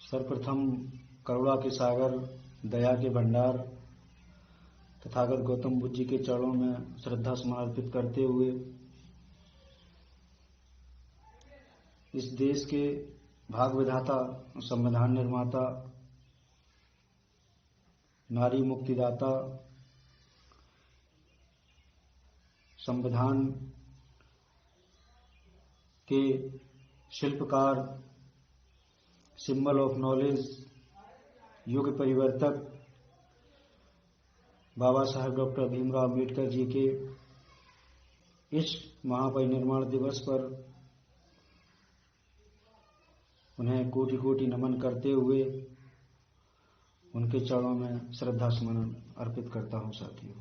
सर्वप्रथम करुणा के सागर, दया के भंडार तथागत गौतम बुद्ध जी के चरणों में श्रद्धा सुमन अर्पित करते हुए इस देश के भाग विधाता, संविधान निर्माता, नारी मुक्तिदाता, संविधान के शिल्पकार, सिंबल ऑफ नॉलेज, युग परिवर्तक बाबा साहेब डॉक्टर भीमराव अम्बेडकर जी के इस महापरिनिर्वाण दिवस पर उन्हें कोटि कोटि नमन करते हुए उनके चरणों में श्रद्धा सुमन अर्पित करता हूं। साथियों,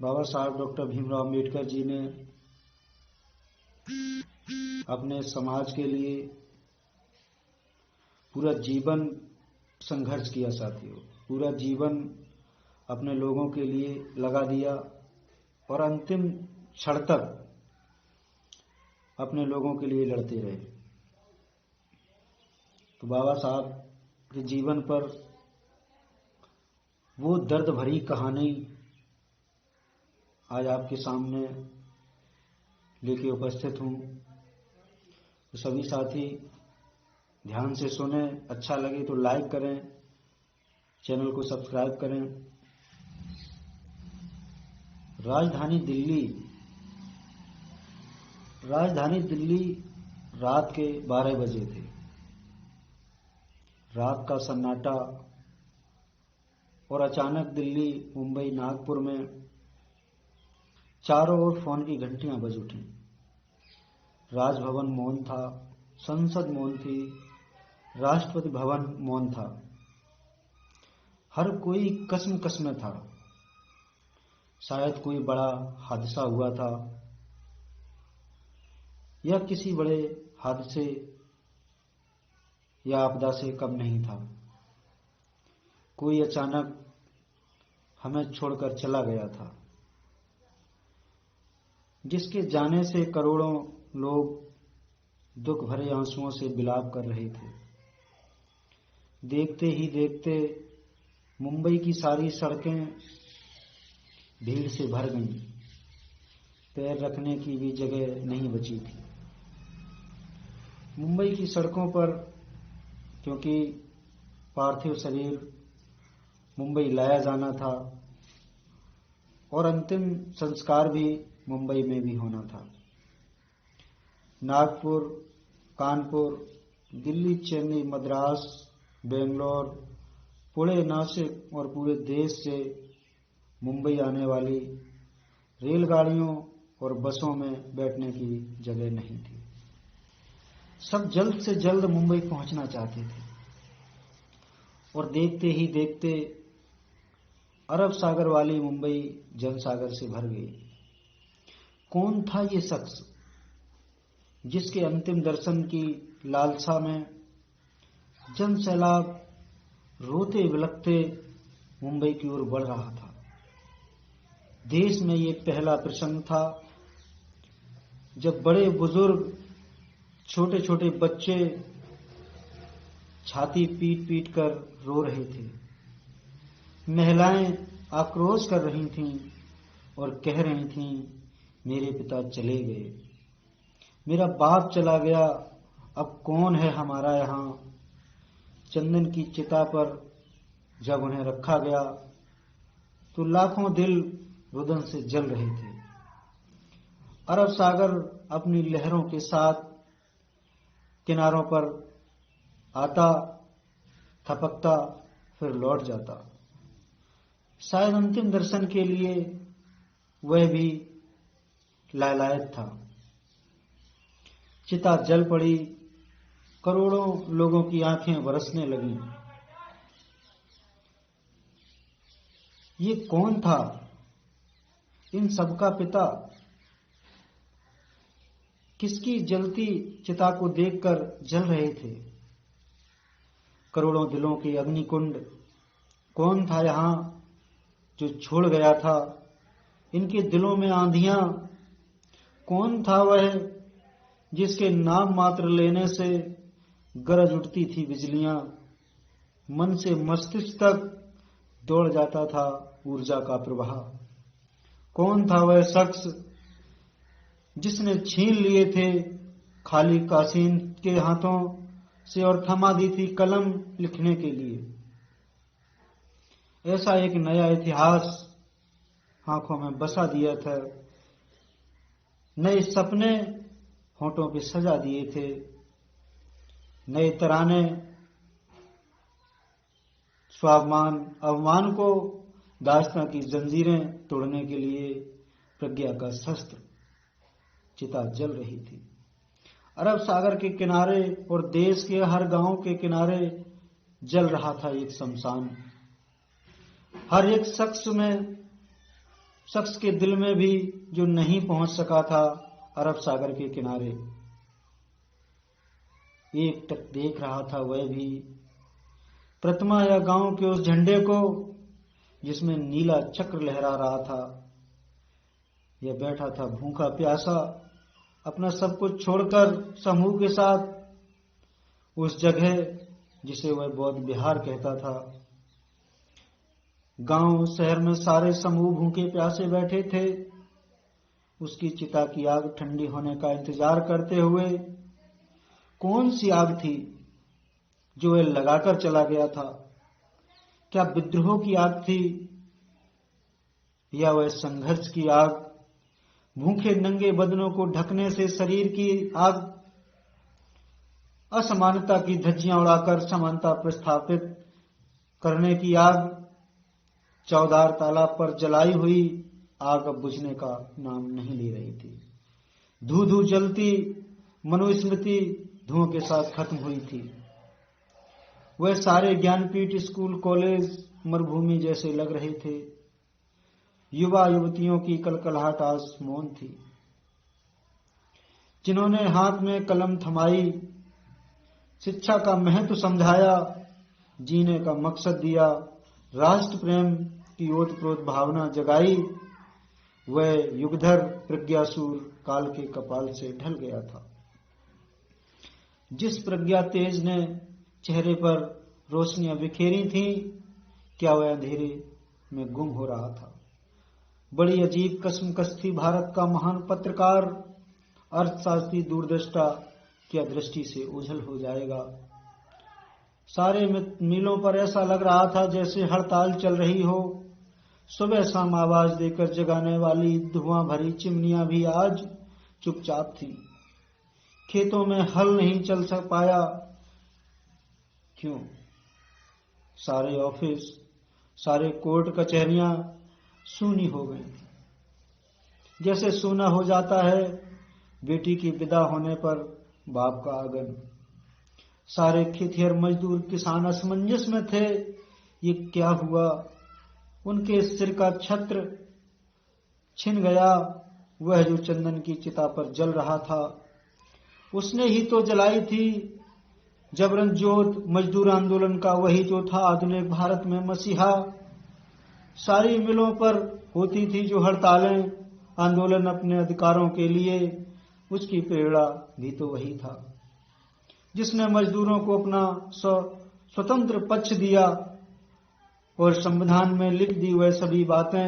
बाबा साहब डॉक्टर भीमराव अम्बेडकर जी ने अपने समाज के लिए पूरा जीवन संघर्ष किया। साथियों, पूरा जीवन अपने लोगों के लिए लगा दिया और अंतिम क्षण तक अपने लोगों के लिए लड़ते रहे। तो बाबा साहब के जीवन पर वो दर्द भरी कहानी आज आपके सामने लेके उपस्थित हूँ। तो सभी साथी ध्यान से सुने, अच्छा लगे तो लाइक करें, चैनल को सब्सक्राइब करें। राजधानी दिल्ली रात के 12 बजे थे। रात का सन्नाटा और अचानक दिल्ली, मुंबई, नागपुर में चारों ओर फोन की घंटियां बज उठी। राजभवन मौन था, संसद मौन थी, राष्ट्रपति भवन मौन था। हर कोई कसम में था। शायद कोई बड़ा हादसा हुआ था या किसी बड़े हादसे या आपदा से कम नहीं था। कोई अचानक हमें छोड़कर चला गया था, जिसके जाने से करोड़ों लोग दुख भरे आंसुओं से विलाप कर रहे थे। देखते ही देखते मुंबई की सारी सड़कें भीड़ से भर गईं। पैर रखने की भी जगह नहीं बची थी मुंबई की सड़कों पर, क्योंकि पार्थिव शरीर मुंबई लाया जाना था और अंतिम संस्कार भी मुंबई में भी होना था। नागपुर, कानपुर, दिल्ली, चेन्नई, मद्रास, बेंगलोर, पुणे, नासिक और पूरे देश से मुंबई आने वाली रेलगाड़ियों और बसों में बैठने की जगह नहीं थी। सब जल्द से जल्द मुंबई पहुंचना चाहते थे और देखते ही देखते अरब सागर वाली मुंबई जनसागर से भर गई। कौन था ये शख्स जिसके अंतिम दर्शन की लालसा में जन सैलाब रोते बिलखते मुंबई की ओर बढ़ रहा था। देश में ये पहला प्रसंग था जब बड़े बुजुर्ग, छोटे छोटे बच्चे छाती पीट पीट कर रो रहे थे। महिलाएं आक्रोश कर रही थीं और कह रही थीं, मेरे पिता चले गए, मेरा बाप चला गया, अब कौन है हमारा यहाँ। चंदन की चिता पर जब उन्हें रखा गया तो लाखों दिल रुदन से जल रहे थे। अरब सागर अपनी लहरों के साथ किनारों पर आता, थपकता, फिर लौट जाता। शायद अंतिम दर्शन के लिए वह भी लालायत था। चिता जल पड़ी, करोड़ों लोगों की आंखें बरसने लगीं। ये कौन था? इन सबका पिता। किसकी जलती चिता को देखकर जल रहे थे करोड़ों दिलों के अग्निकुंड? कौन था यहाँ जो छोड़ गया था इनके दिलों में आंधियां? कौन था वह जिसके नाम मात्र लेने से गरज उठती थी बिजलियां, मन से मस्तिष्क तक दौड़ जाता था ऊर्जा का प्रवाह। कौन था वह शख्स जिसने छीन लिए थे खाली कासीन के हाथों से और थमा दी थी कलम लिखने के लिए? ऐसा एक नया इतिहास आंखों में बसा दिया था, नए सपने होठों पे सजा दिए थे, नए तराने स्वाभिमान अवमान को दास्तां की जंजीरें तोड़ने के लिए प्रज्ञा का शस्त्र चिता जल रही थी। अरब सागर के किनारे और देश के हर गांव के किनारे जल रहा था एक शमशान। हर एक शख्स के दिल में भी जो नहीं पहुंच सका था अरब सागर के किनारे, एक टक देख रहा था वह भी प्रतिमा या गांव के उस झंडे को जिसमें नीला चक्र लहरा रहा था। यह बैठा था भूखा प्यासा अपना सब कुछ छोड़कर समूह के साथ उस जगह जिसे वह बौद्ध विहार कहता था। गांव शहर में सारे समूह भूखे प्यासे बैठे थे, उसकी चिता की आग ठंडी होने का इंतजार करते हुए। कौन सी आग थी जो वह लगाकर चला गया था? क्या विद्रोह की आग थी या वह संघर्ष की आग, भूखे नंगे बदनों को ढकने से शरीर की आग, असमानता की धज्जियां उड़ाकर समानता प्रस्थापित करने की आग? चौदार तालाब पर जलाई हुई आग अब बुझने का नाम नहीं ले रही थी। धू धू जलती मनुस्मृति धुओं के साथ खत्म हुई थी। वह सारे ज्ञानपीठ स्कूल कॉलेज मरुभूमि जैसे लग रहे थे। युवा युवतियों की कलकलाहट आज मौन थी। जिन्होंने हाथ में कलम थमाई, शिक्षा का महत्व समझाया, जीने का मकसद दिया, राष्ट्र प्रेम की ओतप्रोत भावना जगाई, वह युगधर प्रज्ञासूर काल के कपाल से ढल गया था। जिस प्रज्ञा तेज ने चेहरे पर रोशनियां बिखेरी थी, क्या वह अंधेरे में गुम हो रहा था? बड़ी अजीब कशमकश थी। भारत का महान पत्रकार, अर्थशास्त्री, दूरदृष्टा क्या दृष्टि से ओझल हो जाएगा। सारे मिलों पर ऐसा लग रहा था जैसे हड़ताल चल रही हो। सुबह शाम आवाज देकर जगाने वाली धुआं भरी चिमनियां भी आज चुपचाप थी। खेतों में हल नहीं चल सक पाया। क्यों? सारे ऑफिस, सारे कोर्ट कचहरियां सूनी हो गई थी। जैसे सूना हो जाता है बेटी की विदा होने पर बाप का आगन। सारे खेतिहर मजदूर किसान असमंजस में थे। ये क्या हुआ? उनके सिर का छत्र छिन गया। वह जो चंदन की चिता पर जल रहा था, उसने ही तो जलाई थी जबरन ज्योत मजदूर आंदोलन का, वही जो था आधुनिक भारत में मसीहा। सारी मिलों पर होती थी जो हड़तालें, आंदोलन अपने अधिकारों के लिए, उसकी प्रेरणा भी तो वही था जिसने मजदूरों को अपना स्वतंत्र पक्ष दिया और संविधान में लिख दी वह सभी बातें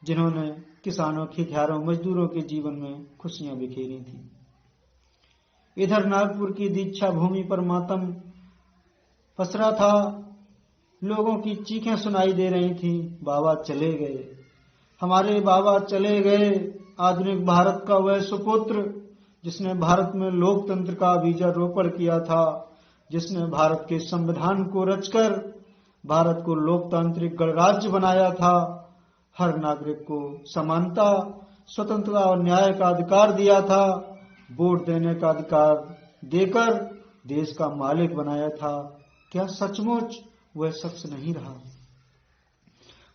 जिन्होंने किसानों, खेतिहरों, मजदूरों के जीवन में खुशियां बिखेरी थी। इधर नागपुर की दीक्षा भूमि पर मातम पसरा था। लोगों की चीखें सुनाई दे रही थी, बाबा चले गए, हमारे बाबा चले गए। आधुनिक भारत का वह सुपुत्र जिसने भारत में लोकतंत्र का बीजारोपण किया था, जिसने भारत के संविधान को रचकर भारत को लोकतांत्रिक गणराज्य बनाया था, हर नागरिक को समानता, स्वतंत्रता और न्याय का अधिकार दिया था, वोट देने का अधिकार देकर देश का मालिक बनाया था। क्या सचमुच वह शख्स नहीं रहा?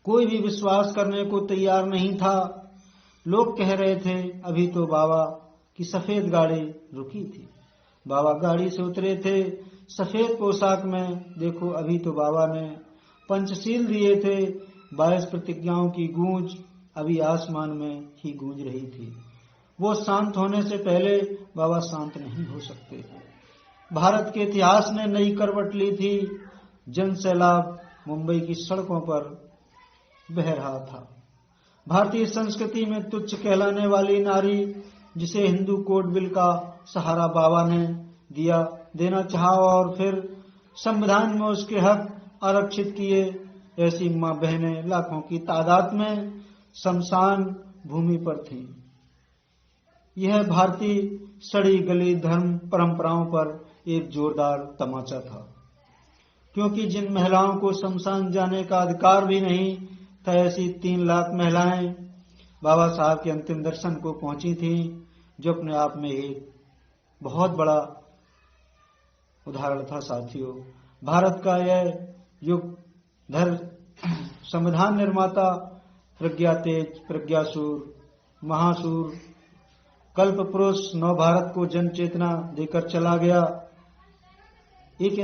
कोई भी विश्वास करने को तैयार नहीं था। लोग कह रहे थे अभी तो बाबा की सफेद गाड़ी रुकी थी। बाबा गाड़ी से उतरे थे सफेद पोशाक में। देखो अभी तो बाबा ने पंचशील दिए थे। 22 प्रतिज्ञाओं की गूंज अभी आसमान में ही गूंज रही थी। वो शांत होने से पहले बाबा शांत नहीं हो सकते। भारत के इतिहास ने नई करवट ली थी। जन सैलाब मुंबई की सड़कों पर बह रहा था। भारतीय संस्कृति में तुच्छ कहलाने वाली नारी, जिसे हिंदू कोड बिल का सहारा बाबा ने देना चाहा और फिर संविधान में उसके हक आरक्षित किए, ऐसी मां बहनें लाखों की तादाद में शमशान भूमि पर थी। यह भारतीय सड़ी गली धर्म परंपराओं पर एक जोरदार तमाचा था, क्योंकि जिन महिलाओं को शमशान जाने का अधिकार भी नहीं था, ऐसी 3 लाख महिलाएं बाबा साहब के अंतिम दर्शन को पहुंची थीं, जो अपने आप में एक बहुत बड़ा उदाहरण था। साथियों, भारत का यह युग संविधान निर्माता प्रज्ञा तेज, प्रज्ञासूर, महासूर, कल्प पुरुष नव भारत को जन चेतना देकर चला गया। एक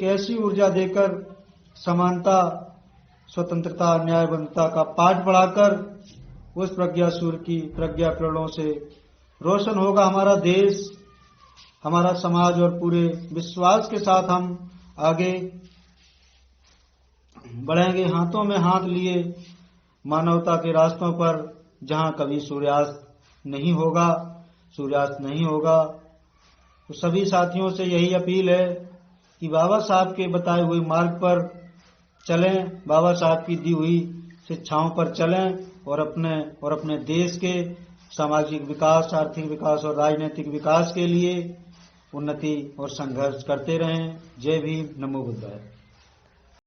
ऐसी ऊर्जा देकर समानता, स्वतंत्रता, न्यायबद्धता का पाठ पढ़ाकर उस प्रज्ञासूर की प्रज्ञा किरणों से रोशन होगा हमारा देश, हमारा समाज, और पूरे विश्वास के साथ हम आगे बढ़ेंगे, हाथों में हाथ लिए मानवता के रास्तों पर, जहां कभी सूर्यास्त नहीं होगा। तो सभी साथियों से यही अपील है कि बाबा साहब के बताए हुए मार्ग पर चलें, बाबा साहब की दी हुई शिक्षाओं पर चलें और अपने देश के सामाजिक विकास, आर्थिक विकास और राजनीतिक विकास के लिए उन्नति और संघर्ष करते रहें। जय भीम, नमो बुद्धाय।